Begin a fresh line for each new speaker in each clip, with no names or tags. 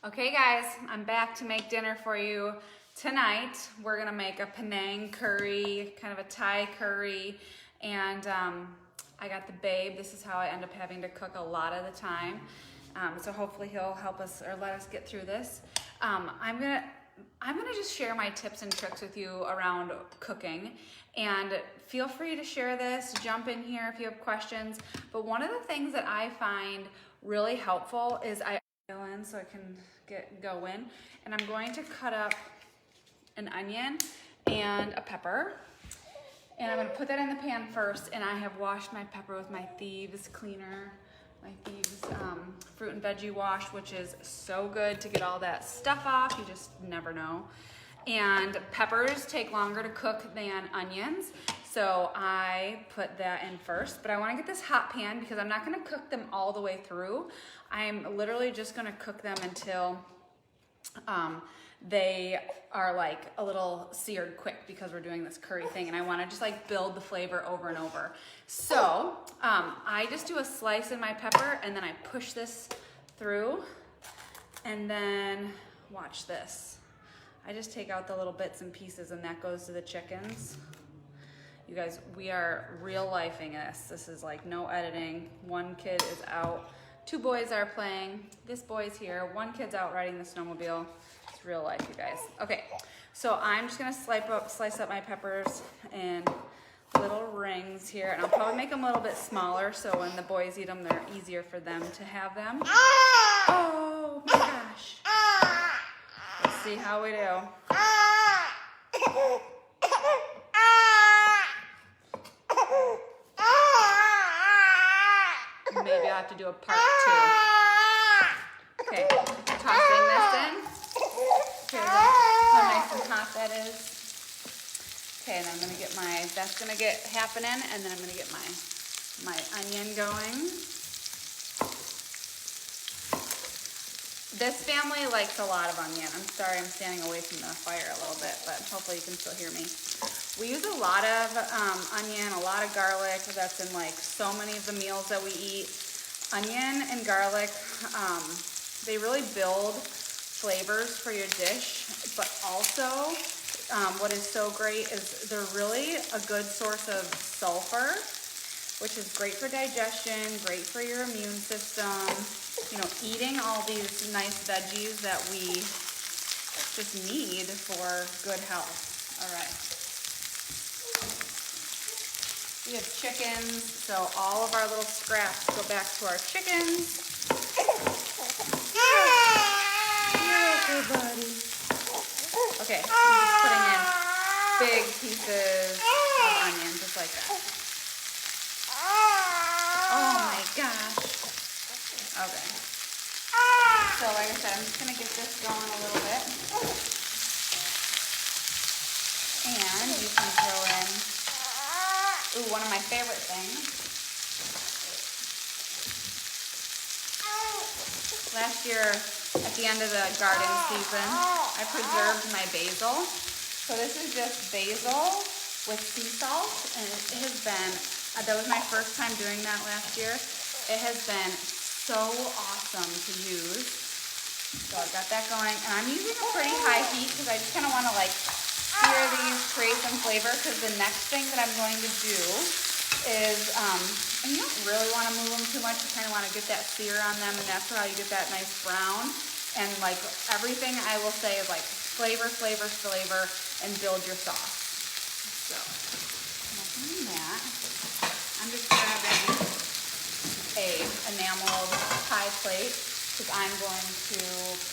Okay guys, I'm back to make dinner for you tonight. We're gonna make a Penang curry, kind of a Thai curry, and I got the babe. This is how I end up having to cook a lot of the time. So hopefully he'll help us or let us get through this. I'm gonna just share my tips and tricks with you around cooking, and feel free to share this, jump in here if you have questions. But one of the things that I find really helpful is I in so I can go in, and I'm going to cut up an onion and a pepper, and I'm going to put that in the pan first. And I have washed my pepper with my Thieves cleaner, my Thieves fruit and veggie wash, which is so good to get all that stuff off. You just never know. And peppers take longer to cook than onions, so I put that in first. But I want to get this hot pan because I'm not going to cook them all the way through. I'm literally just going to cook them until they are like a little seared quick, because we're doing this curry thing and I want to just like build the flavor over and over. So I just do a slice in my pepper and then I push this through, and then watch this. I just take out the little bits and pieces, and that goes to the chickens. You guys, we are real lifing this. This is like no editing. One kid is out. 2 boys are playing. This boy's here. 1 kid's out riding the snowmobile. It's real life, you guys. Okay, so I'm just gonna slice up my peppers in little rings here, and I'll probably make them a little bit smaller so when the boys eat them, they're easier for them to have them. Oh my gosh. Let's see how we do. Maybe I'll have to do a part 2. Okay, tossing this in. Here's how nice and hot that is. Okay, and I'm gonna get that's gonna get happening, and then I'm gonna get my onion going. This family likes a lot of onion. I'm sorry, I'm standing away from the fire a little bit, but hopefully you can still hear me. We use a lot of onion, a lot of garlic. That's in like so many of the meals that we eat. Onion and garlic, they really build flavors for your dish, but also what is so great is they're really a good source of sulfur, which is great for digestion, great for your immune system. You know, eating all these nice veggies that we just need for good health. All right. We have chickens, so all of our little scraps go back to our chickens. You're okay, buddy. Okay, I'm just putting in big pieces of onion, just like that. Oh my gosh. Okay. So like I said, I'm just gonna get this going a little bit. And you can throw in, ooh, one of my favorite things. Last year, at the end of the garden season, I preserved my basil. So this is just basil with sea salt, and it has been, that was my first time doing that last year. It has been so awesome to use. So I've got that going, and I'm using a pretty high heat because I just kind of want to like sear these, create some flavor, because the next thing that I'm going to do is, and you don't really want to move them too much, you kind of want to get that sear on them, and that's how you get that nice brown. And like everything I will say is like flavor, flavor, flavor, and build your sauce. So, nothing that. I'm just grabbing a enameled pie plate, because I'm going to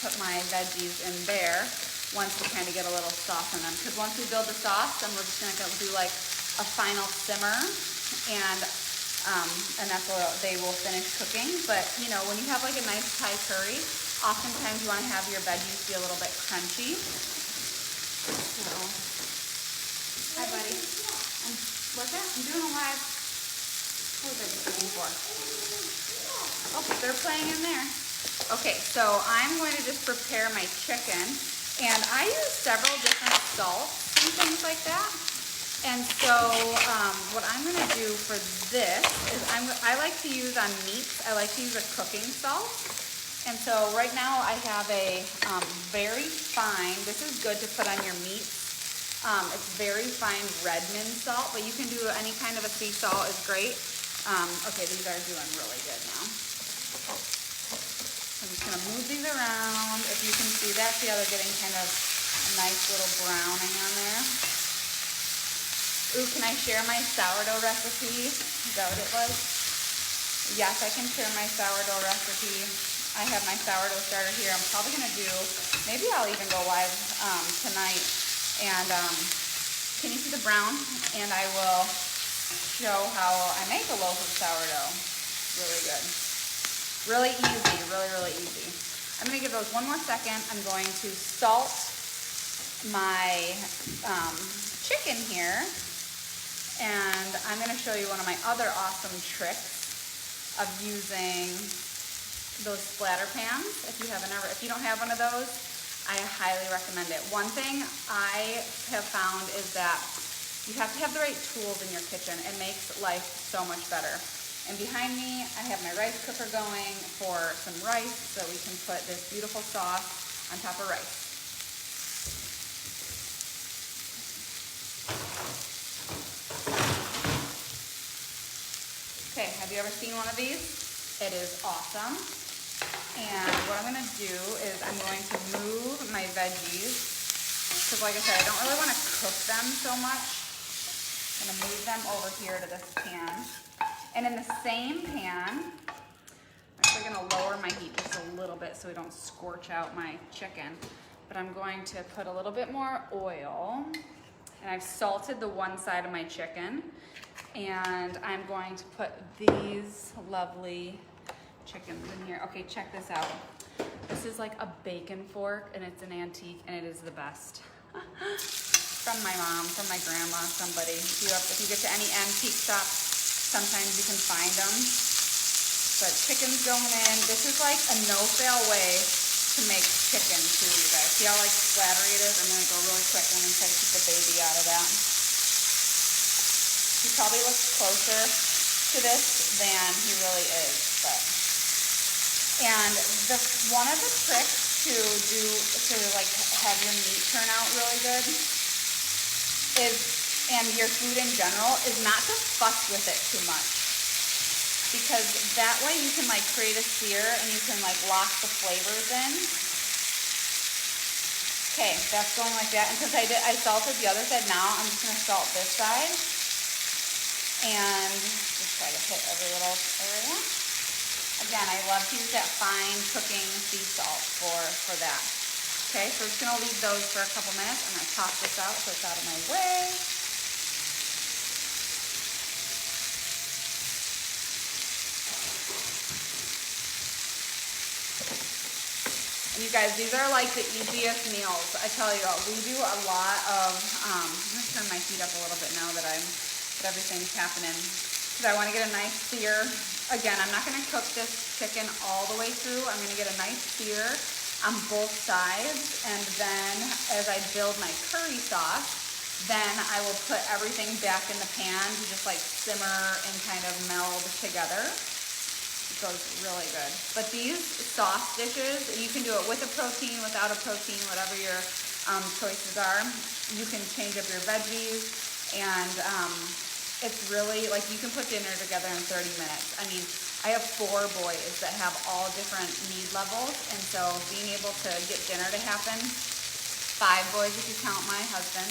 put my veggies in there once we kind of get a little sauce in them. Because once we build the sauce, then we're just going to do like a final simmer, and that's where they will finish cooking. But you know, when you have like a nice Thai curry, oftentimes you want to have your veggies be a little bit crunchy. So, hi buddy. What's that? I'm doing a live. What was I looking for? Oh, they're playing in there. Okay, so I'm going to just prepare my chicken, and I use several different salts and things like that. And so what I'm going to do for this is I like to use on meats, I like to use a cooking salt. And so right now I have a very fine, this is good to put on your meat. It's very fine Redmond salt, but you can do any kind of a sea salt is great. Okay, these are doing really good now. I'm just gonna move these around. If you can see that, see how they're getting kind of a nice little browning on there. Ooh, can I share my sourdough recipe? Is that what it was? Yes, I can share my sourdough recipe. I have my sourdough starter here. I'm probably gonna do, maybe I'll even go live tonight. And can you see the brown? And I will show how I make a loaf of sourdough. Really good. Really easy, really easy. I'm gonna give those one more second. I'm going to salt my chicken here. And I'm gonna show you one of my other awesome tricks of using those splatter pans. If you don't have one of those, I highly recommend it. One thing I have found is that you have to have the right tools in your kitchen. It makes life so much better. And behind me, I have my rice cooker going for some rice so we can put this beautiful sauce on top of rice. Okay, have you ever seen one of these? It is awesome. And what I'm gonna do is I'm going to move my veggies, because like I said, I don't really wanna cook them so much. I'm gonna move them over here to this pan. And in the same pan, I'm actually gonna lower my heat just a little bit so we don't scorch out my chicken. But I'm going to put a little bit more oil. And I've salted the one side of my chicken. And I'm going to put these lovely chickens in here. Okay, check this out. This is like a bacon fork, and it's an antique, and it is the best. From my mom, from my grandma, somebody. If you get to any antique shop, sometimes you can find them. But chicken's going in. This is like a no-fail way to make chicken too, you guys. See how like splattery it is? I'm gonna go really quick and I'm gonna try to keep the baby out of that. He probably looks closer to this than he really is, but. And one of the tricks to like have your meat turn out really good is, and your food in general, is not to fuss with it too much. Because that way you can like create a sear and you can like lock the flavors in. Okay, that's going like that. And since I salted the other side, now I'm just gonna salt this side. And just try to hit every little area. Again, I love to use that fine cooking sea salt for that. Okay, so we're just gonna leave those for a couple minutes. I'm gonna top this out so it's out of my way. And you guys, these are like the easiest meals. I tell you, we do a lot of, I'm gonna turn my heat up a little bit now that everything's happening. Because I wanna get a nice sear. Again, I'm not gonna cook this chicken all the way through. I'm gonna get a nice sear on both sides. And then as I build my curry sauce, then I will put everything back in the pan to just like simmer and kind of meld together. It goes really good. But these sauce dishes, you can do it with a protein, without a protein, whatever your choices are. You can change up your veggies, and it's really, like, you can put dinner together in 30 minutes. I mean, I have 4 boys that have all different need levels, and so being able to get dinner to happen, 5 boys if you count my husband.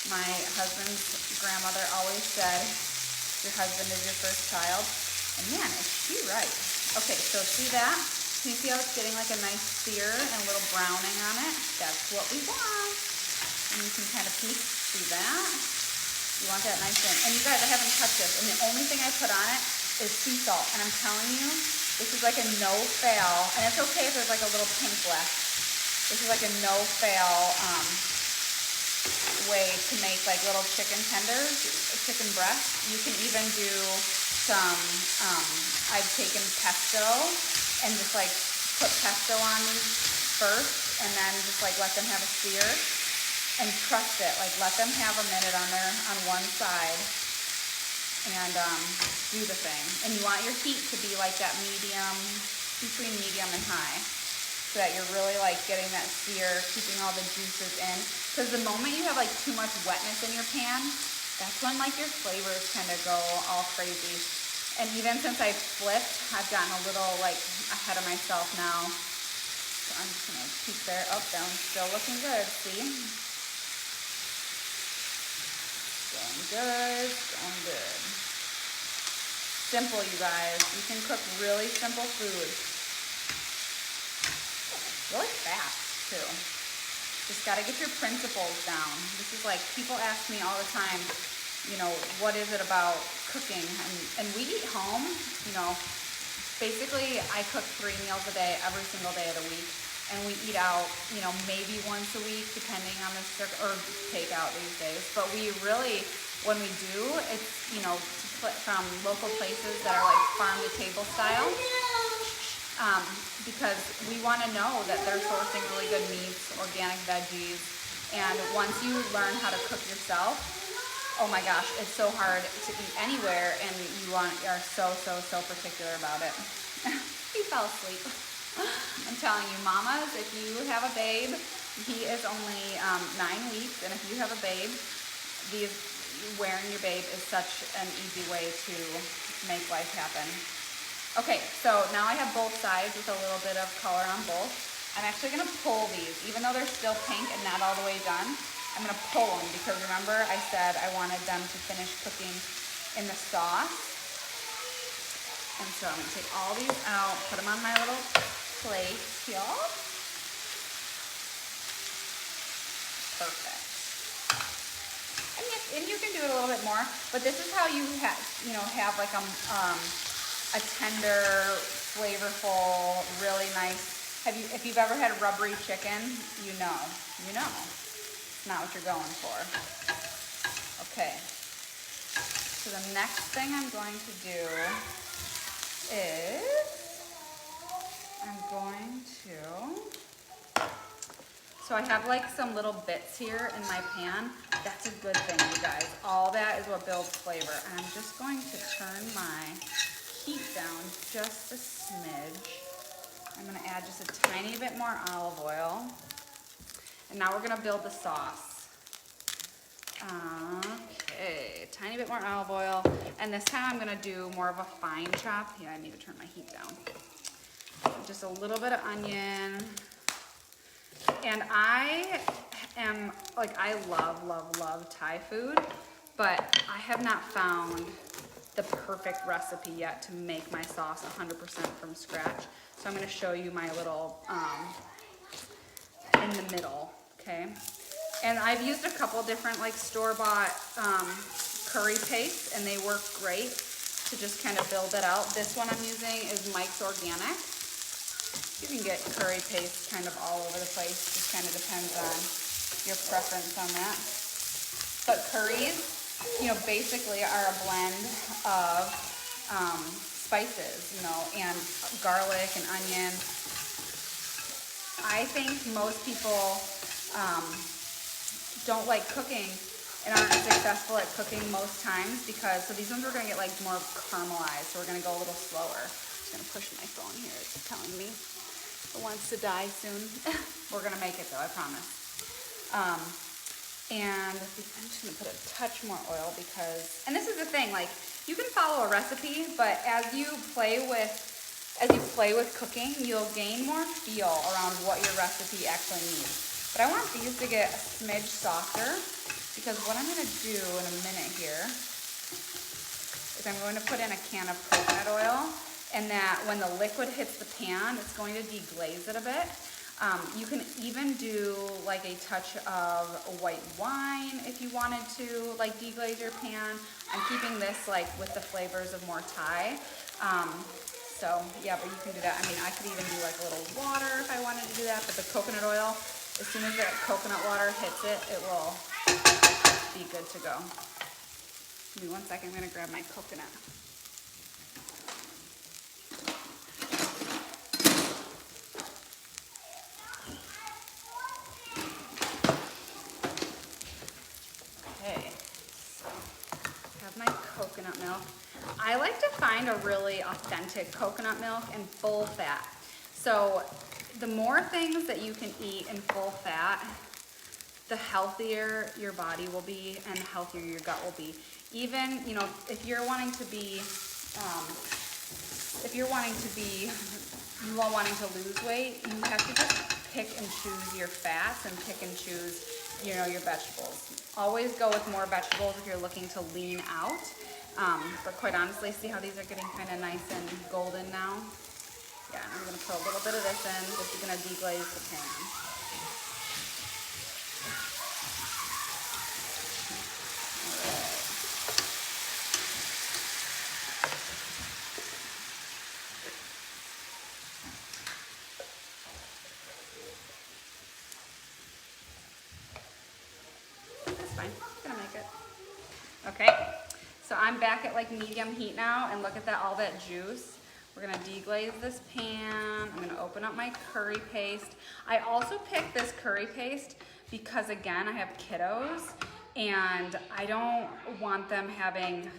My husband's grandmother always said, your husband is your first child. And man, is she right. Okay, so see that? Can you see how it's getting like a nice sear and a little browning on it? That's what we want. And you can kind of peek through that. You want that nice thing. And you guys, I haven't touched this. And the only thing I put on it is sea salt. And I'm telling you, this is like a no-fail. And it's okay if there's like a little pink left. This is like a no-fail way to make like little chicken tenders, chicken breasts. You can even do some, I've taken pesto and just like put pesto on these first and then just like let them have a sear and trust it. Like let them have a minute on one side and do the thing. And you want your heat to be like that medium, between medium and high. so that you're really like getting that sear, keeping all the juices in. Because the moment you have like too much wetness in your pan, that's when like your flavors kind of go all crazy. And even since I flipped, I've gotten a little like ahead of myself now. So I'm just gonna keep there. Oh, that one's still looking good, see? Going good, going good. Simple, you guys. You can cook really simple food. Really fast, too. Just gotta get your principles down. This is like, people ask me all the time, you know, what is it about cooking? And we eat home, you know, basically I cook 3 meals a day, every single day of the week. And we eat out, you know, maybe once a week, depending on the or takeout these days. But we really, when we do, it's, you know, from local places that are like farm to table style. Because we want to know that they're sourcing really good meats, organic veggies, and once you learn how to cook yourself, oh my gosh, it's so hard to eat anywhere, and you are so particular about it. He fell asleep. I'm telling you, mamas, if you have a babe, he is only 9 weeks, and if you have a babe, wearing your babe is such an easy way to make life happen. Okay, so now I have both sides with a little bit of color on both. I'm actually gonna pull these, even though they're still pink and not all the way done. I'm gonna pull them because remember I said I wanted them to finish cooking in the sauce. And so I'm gonna take all these out, put them on my little plate here. Perfect. And you can do it a little bit more, but this is how you have like a tender, flavorful, really nice. If you've ever had rubbery chicken, you know. It's not what you're going for. Okay. So the next thing I'm going to do is so I have like some little bits here in my pan. That's a good thing, you guys. All that is what builds flavor. And I'm just going to turn my heat down just a smidge. I'm gonna add just a tiny bit more olive oil. And now we're gonna build the sauce. Okay, tiny bit more olive oil. And this time I'm gonna do more of a fine chop. Yeah, I need to turn my heat down. Just a little bit of onion. And I am, like, I love Thai food, but I have not found the perfect recipe yet to make my sauce 100% from scratch. So I'm gonna show you my little, in the middle, okay? And I've used a couple different like store-bought curry pastes, and they work great to just kind of build it out. This one I'm using is Mike's Organic. You can get curry paste kind of all over the place. Just kind of depends on your preference on that. But curries, you know, basically are a blend of spices, you know, and garlic and onion. I think most people don't like cooking and aren't successful at cooking most times because, so these ones are gonna get like more caramelized, so we're gonna go a little slower. I'm just gonna push my phone here, it's telling me it wants to die soon. We're gonna make it though, I promise. And I'm just gonna put a touch more oil because, and this is the thing, like you can follow a recipe, but as you play with cooking, you'll gain more feel around what your recipe actually needs. But I want these to get a smidge softer because what I'm gonna do in a minute here is I'm going to put in a can of coconut oil, and that when the liquid hits the pan, it's going to deglaze it a bit. You can even do like a touch of white wine if you wanted to like deglaze your pan. I'm keeping this like with the flavors of more Thai. So yeah, but you can do that. I mean, I could even do like a little water if I wanted to do that, but the coconut oil, as soon as that coconut water hits it, it will be good to go. Give me 1 second, I'm gonna grab my coconut. Okay, so I have my coconut milk. I like to find a really authentic coconut milk and full fat. So the more things that you can eat in full fat, the healthier your body will be and the healthier your gut will be. Even, you know, if you're wanting to lose weight, you have to just pick and choose your fats and pick and choose, you know, your vegetables. Always go with more vegetables if you're looking to lean out. But quite honestly, see how these are getting kind of nice and golden now? Yeah, I'm gonna put a little bit of this in. This is gonna deglaze the pan. Okay, so I'm back at like medium heat now, and look at that, all that juice. We're gonna deglaze this pan. I'm gonna open up my curry paste. I also picked this curry paste because, again, I have kiddos and I don't want them having,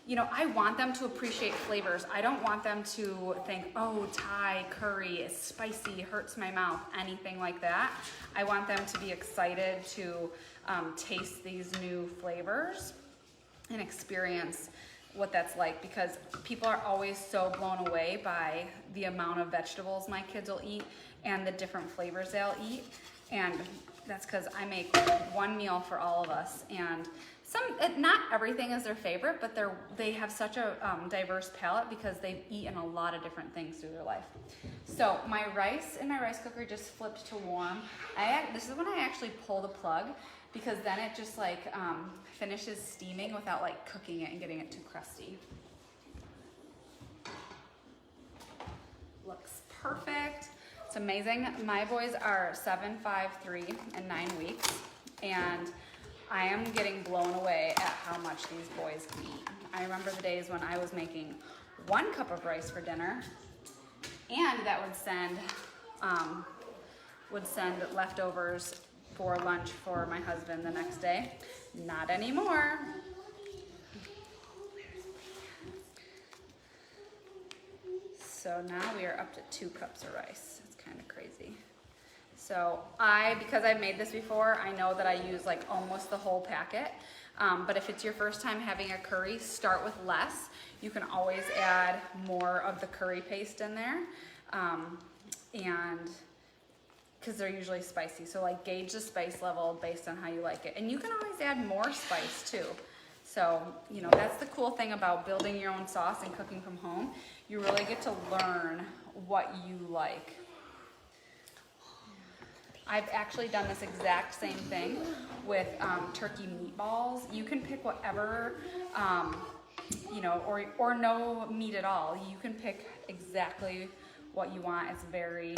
you know, I want them to appreciate flavors. I don't want them to think, oh, Thai curry is spicy, hurts my mouth, anything like that. I want them to be excited to taste these new flavors and experience what that's like, because people are always so blown away by the amount of vegetables my kids will eat and the different flavors they'll eat. And that's because I make one meal for all of us, and not everything is their favorite, but they have such a diverse palate because they've eaten a lot of different things through their life. So my rice in my rice cooker just flipped to warm. This is when I actually pull the plug, because then it just like finishes steaming without like cooking it and getting it too crusty. Looks perfect. It's amazing. My boys are 7, 5, 3, and 9 weeks, and I am getting blown away at how much these boys can eat. I remember the days when I was making 1 cup of rice for dinner, and that would send leftovers for lunch for my husband the next day. Not anymore. So now we are up to 2 cups of rice. It's kind of crazy. So because I've made this before, I know that I use like almost the whole packet. But if it's your first time having a curry, start with less. You can always add more of the curry paste in there. And because they're usually spicy. So like gauge the spice level based on how you like it. And you can always add more spice too. So, you know, that's the cool thing about building your own sauce and cooking from home. You really get to learn what you like. I've actually done this exact same thing with turkey meatballs. You can pick whatever, you know, or no meat at all. You can pick exactly what you want. It's very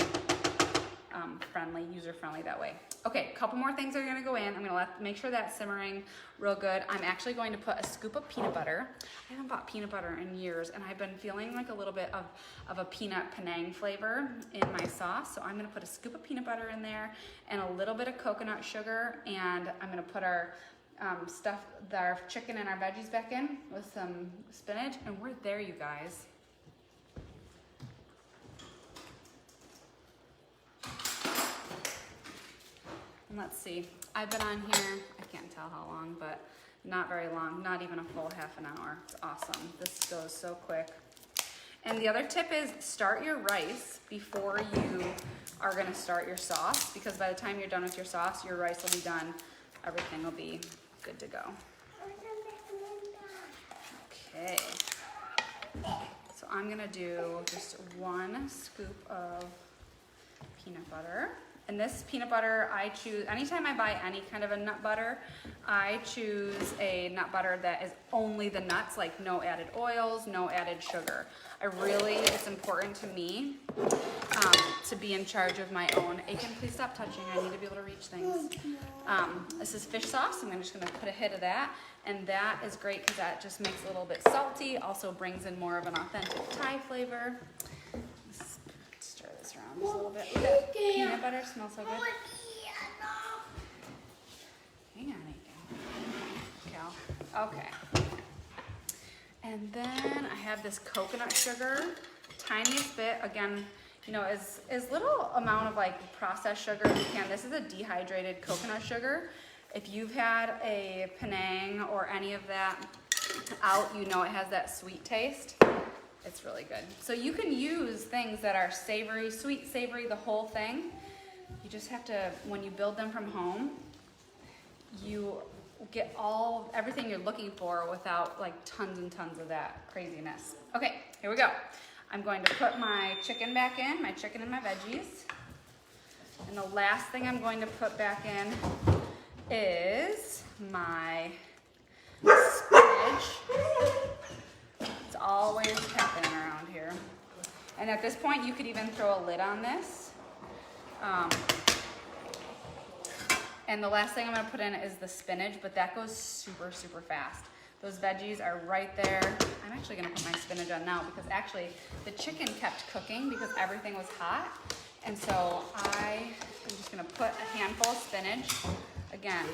friendly, user-friendly that way. Okay, a couple more things are gonna go in. I'm gonna make sure that's simmering real good. I'm actually going to put a scoop of peanut butter. I haven't bought peanut butter in years, and I've been feeling like a little bit of a peanut Penang flavor in my sauce. So I'm gonna put a scoop of peanut butter in there and a little bit of coconut sugar, and I'm gonna put our our chicken and our veggies back in with some spinach, and we're there, you guys. Let's see, I've been on here, I can't tell how long, but not very long, not even a full half an hour. It's awesome. This goes so quick. And the other tip is start your rice before you are gonna start your sauce, because by the time you're done with your sauce, your rice will be done. Everything will be good to go. Okay. So I'm gonna do just 1 scoop of peanut butter. And this peanut butter, I choose, anytime I buy any kind of a nut butter, I choose a nut butter that is only the nuts, like no added oils, no added sugar. It's important to me to be in charge of my own. Aiken, please stop touching. I need to be able to reach things. This is fish sauce. I'm just gonna put a hit of that. And that is great because that just makes it a little bit salty, also brings in more of an authentic Thai flavor. Stir this around just a little bit. That peanut butter smells so good. Hang on, Aiken. Cal. Okay. And then I have this coconut sugar, tiniest bit. Again, you know, as little amount of like processed sugar as you can. This is a dehydrated coconut sugar. If you've had a Penang or any of that out, you know it has that sweet taste. It's really good. So you can use things that are savory, sweet, savory, the whole thing. You just have to, when you build them from home, you get everything you're looking for without like tons and tons of that craziness. Okay, here we go. I'm going to put my chicken back in, my chicken and my veggies. And the last thing I'm going to put back in is my spinach. It's always happening around here. And at this point, you could even throw a lid on this. And the last thing I'm gonna put in is the spinach, but that goes super, super fast. Those veggies are right there. I'm actually gonna put my spinach on now because actually the chicken kept cooking because everything was hot. And so I'm just gonna put a handful of spinach. Again,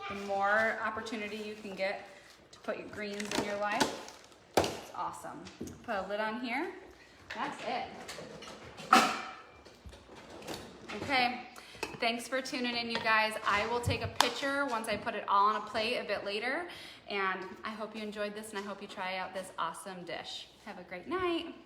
the more opportunity you can get to put your greens in your life, it's awesome. Put a lid on here. That's it. Okay. Thanks for tuning in, you guys. I will take a picture once I put it all on a plate a bit later. And I hope you enjoyed this and I hope you try out this awesome dish. Have a great night.